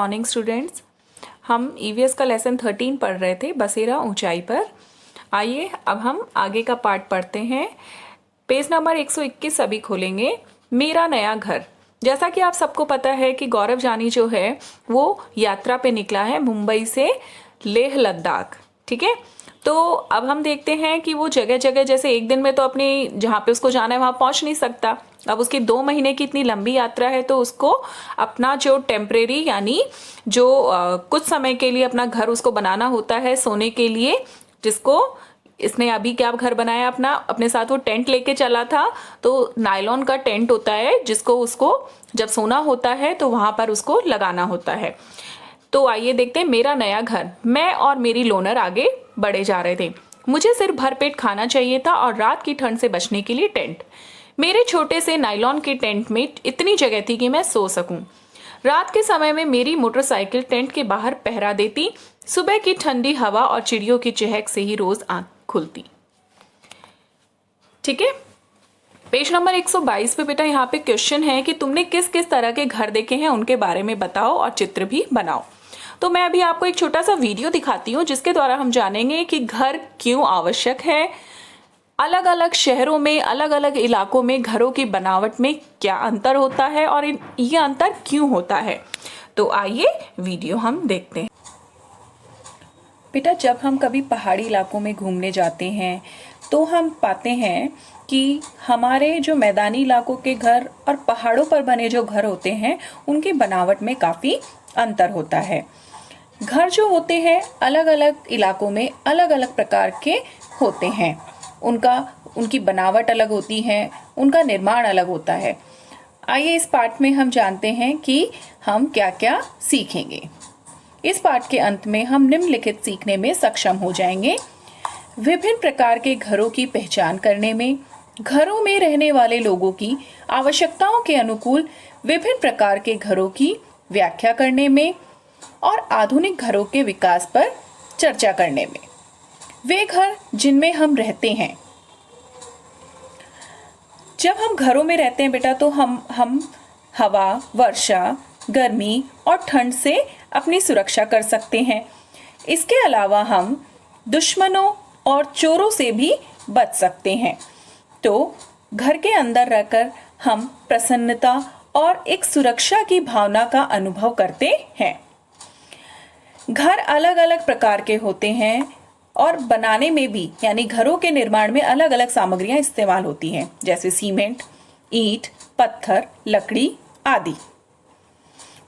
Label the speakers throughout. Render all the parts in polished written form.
Speaker 1: Morning students, हम EVS का lesson 13 पढ़ रहे थे, बसेरा ऊंचाई पर। आइए अब हम आगे का पार्ट पढ़ते हैं। पेज नंबर 121 अभी खोलेंगे। मेरा नया घर। जैसा कि आप सबको पता है कि गौरव जानी जो है वो यात्रा पे निकला है मुंबई से लेह लद्दाख। ठीक है, तो अब हम देखते हैं कि वो जगह जगह, जैसे एक दिन में तो अपनी जहाँ पे उसको जाना है वहां पहुंच नहीं सकता। अब उसकी 2 महीने की इतनी लंबी यात्रा है, तो उसको अपना जो टेम्परेरी यानी जो कुछ समय के लिए अपना घर उसको बनाना होता है सोने के लिए, जिसको इसने अभी क्या घर बनाया अपने साथ वो टेंट लेके चला था। तो नायलॉन का टेंट होता है जिसको उसको जब सोना होता है तो वहां पर उसको लगाना होता है। तो आइए देखते हैं मेरा नया घर। मैं और मेरी लोनर आगे बढ़े जा रहे थे। मुझे सिर्फ भरपेट खाना चाहिए था और रात की ठंड से बचने के लिए टेंट। मेरे छोटे से नायलॉन के टेंट में इतनी जगह थी कि मैं सो सकूं। रात के समय में मेरी मोटरसाइकिल टेंट के बाहर पहरा देती। सुबह की ठंडी हवा और चिड़ियों की चहक से ही रोज आंख खुलती। ठीक है, पेज नंबर 122 पे बेटा यहाँ पे क्वेश्चन है कि तुमने किस किस तरह के घर देखे हैं उनके बारे में बताओ और चित्र भी बनाओ। तो मैं अभी आपको एक छोटा सा वीडियो दिखाती हूँ जिसके द्वारा हम जानेंगे कि घर क्यों आवश्यक है, अलग अलग शहरों में अलग अलग इलाकों में घरों की बनावट में क्या अंतर होता है और ये अंतर क्यों होता है। तो आइए वीडियो हम देखते हैं। बेटा, जब हम कभी पहाड़ी इलाकों में घूमने जाते हैं तो हम पाते हैं कि हमारे जो मैदानी इलाकों के घर और पहाड़ों पर बने जो घर होते हैं उनकी बनावट में काफ़ी अंतर होता है। घर जो होते हैं अलग अलग इलाकों में अलग अलग प्रकार के होते हैं, उनकी बनावट अलग होती है, उनका निर्माण अलग होता है। आइए इस पाठ में हम जानते हैं कि हम क्या क्या सीखेंगे। इस पाठ के अंत में हम निम्नलिखित सीखने में सक्षम हो जाएंगे। विभिन्न प्रकार के घरों की पहचान करने में, घरों में रहने वाले लोगों की आवश्यकताओं के अनुकूल विभिन्न प्रकार के घरों की व्याख्या करने में और आधुनिक घरों के विकास पर चर्चा करने में। वे घर जिनमें हम रहते हैं। जब हम घरों में रहते हैं बेटा तो हम हवा, वर्षा, गर्मी और ठंड से अपनी सुरक्षा कर सकते हैं। इसके अलावा हम दुश्मनों और चोरों से भी बच सकते हैं। तो घर के अंदर रहकर हम प्रसन्नता और एक सुरक्षा की भावना का अनुभव करते हैं। घर अलग अलग प्रकार के होते हैं और बनाने में भी यानी घरों के निर्माण में अलग अलग सामग्रियां इस्तेमाल होती हैं, जैसे सीमेंट, ईंट, पत्थर, लकड़ी आदि।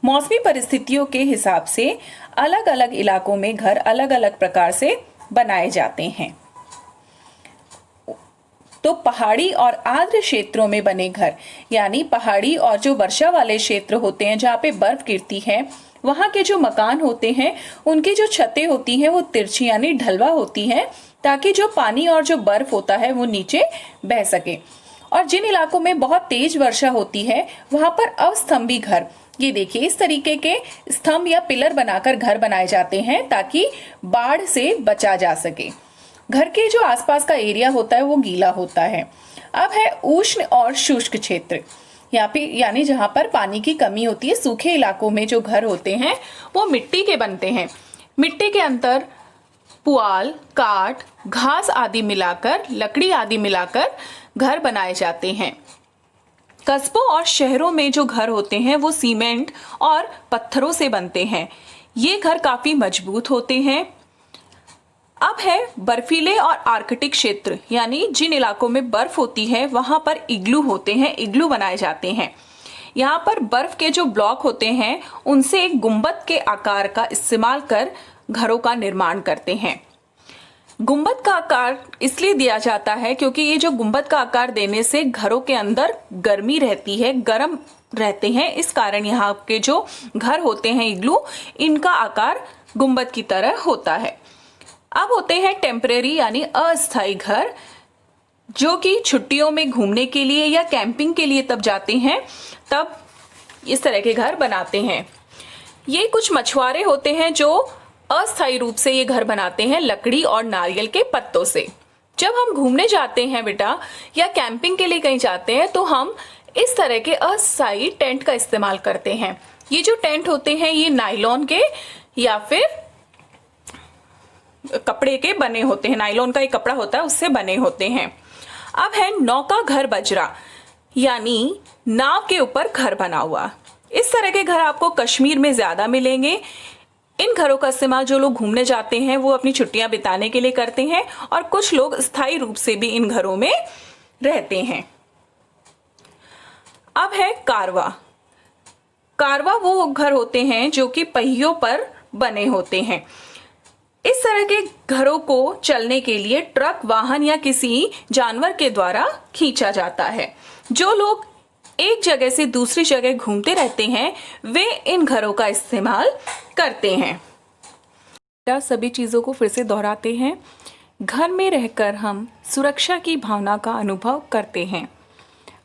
Speaker 1: मौसमी परिस्थितियों के हिसाब से अलग अलग इलाकों में घर अलग अलग प्रकार से बनाए जाते हैं। तो पहाड़ी और आर्द्र क्षेत्रों में बने घर यानी पहाड़ी और जो वर्षा वाले क्षेत्र होते हैं जहाँ पे बर्फ गिरती है, वहाँ के जो मकान होते हैं उनकी जो छतें होती हैं वो तिरछी यानी ढलवा होती है, ताकि जो पानी और जो बर्फ होता है वो नीचे बह सके। और जिन इलाकों में बहुत तेज वर्षा होती है वहां पर अस्तंभी घर, ये देखिए इस तरीके के स्तंभ या पिलर बनाकर घर बनाए जाते हैं ताकि बाढ़ से बचा जा सके। घर के जो आसपास का एरिया होता है वो गीला होता है। अब है उष्ण और शुष्क क्षेत्र, यहाँ पे यानी जहाँ पर पानी की कमी होती है। सूखे इलाकों में जो घर होते हैं वो मिट्टी के बनते हैं। मिट्टी के अंदर पुआल, काठ, घास आदि मिलाकर, लकड़ी आदि मिलाकर घर बनाए जाते हैं। कस्बों और शहरों में जो घर होते हैं वो सीमेंट और पत्थरों से बनते हैं। ये घर काफी मजबूत होते हैं। अब है बर्फीले और आर्कटिक क्षेत्र, यानी जिन इलाकों में बर्फ होती है वहां पर इग्लू होते हैं, इग्लू बनाए जाते हैं। यहाँ पर बर्फ के जो ब्लॉक होते हैं उनसे एक गुंबद के आकार का इस्तेमाल कर घरों का निर्माण करते हैं। गुंबद का आकार इसलिए दिया जाता है क्योंकि ये जो गुंबद का आकार देने से घरों के अंदर गर्मी रहती है, गर्म रहते हैं। इस कारण यहाँ के जो घर होते हैं इग्लू, इनका आकार गुंबद की तरह होता है। अब होते हैं टेम्परेरी यानी अस्थायी घर, जो कि छुट्टियों में घूमने के लिए या कैंपिंग के लिए तब जाते हैं, तब इस तरह के घर बनाते हैं। ये कुछ मछुआरे होते हैं जो अस्थायी रूप से ये घर बनाते हैं लकड़ी और नारियल के पत्तों से। जब हम घूमने जाते हैं बेटा या कैंपिंग के लिए कहीं जाते हैं तो हम इस तरह के अस्थायी टेंट का इस्तेमाल करते हैं। ये जो टेंट होते हैं ये नायलॉन के या फिर कपड़े के बने होते हैं। नायलॉन का एक कपड़ा होता है, उससे बने होते हैं। अब है नौका घर बजरा, यानी नाव के ऊपर घर बना हुआ। इस तरह के घर आपको कश्मीर में ज्यादा मिलेंगे। इन घरों का इस्तेमाल जो लोग घूमने जाते हैं वो अपनी छुट्टियां बिताने के लिए करते हैं, और कुछ लोग स्थायी रूप से भी इन घरों में रहते हैं। अब है कारवा। कारवा वो घर होते हैं जो कि पहियों पर बने होते हैं। इस तरह के घरों को चलने के लिए ट्रक, वाहन या किसी जानवर के द्वारा खींचा जाता है। जो लोग एक जगह से दूसरी जगह घूमते रहते हैं वे इन घरों का इस्तेमाल करते हैं। सभी चीजों को फिर से दोहराते हैं। घर में रहकर हम सुरक्षा की भावना का अनुभव करते हैं।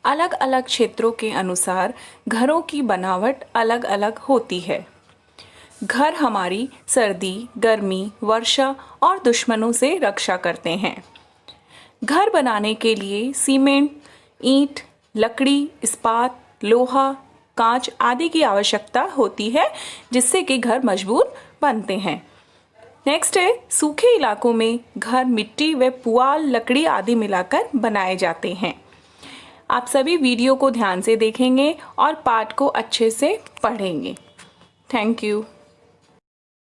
Speaker 1: अलग अलग क्षेत्रों के अनुसार घरों की बनावट अलग अलग होती है। घर हमारी सर्दी, गर्मी, वर्षा और दुश्मनों से रक्षा करते हैं। घर बनाने के लिए सीमेंट, ईंट, लकड़ी, इस्पात, लोहा, कांच आदि की आवश्यकता होती है, जिससे कि घर मजबूत बनते हैं। नेक्स्ट है सूखे इलाकों में घर मिट्टी व पुआल, लकड़ी आदि मिलाकर बनाए जाते हैं। आप सभी वीडियो को ध्यान से देखेंगे और पाठ को अच्छे से पढ़ेंगे। Thank you.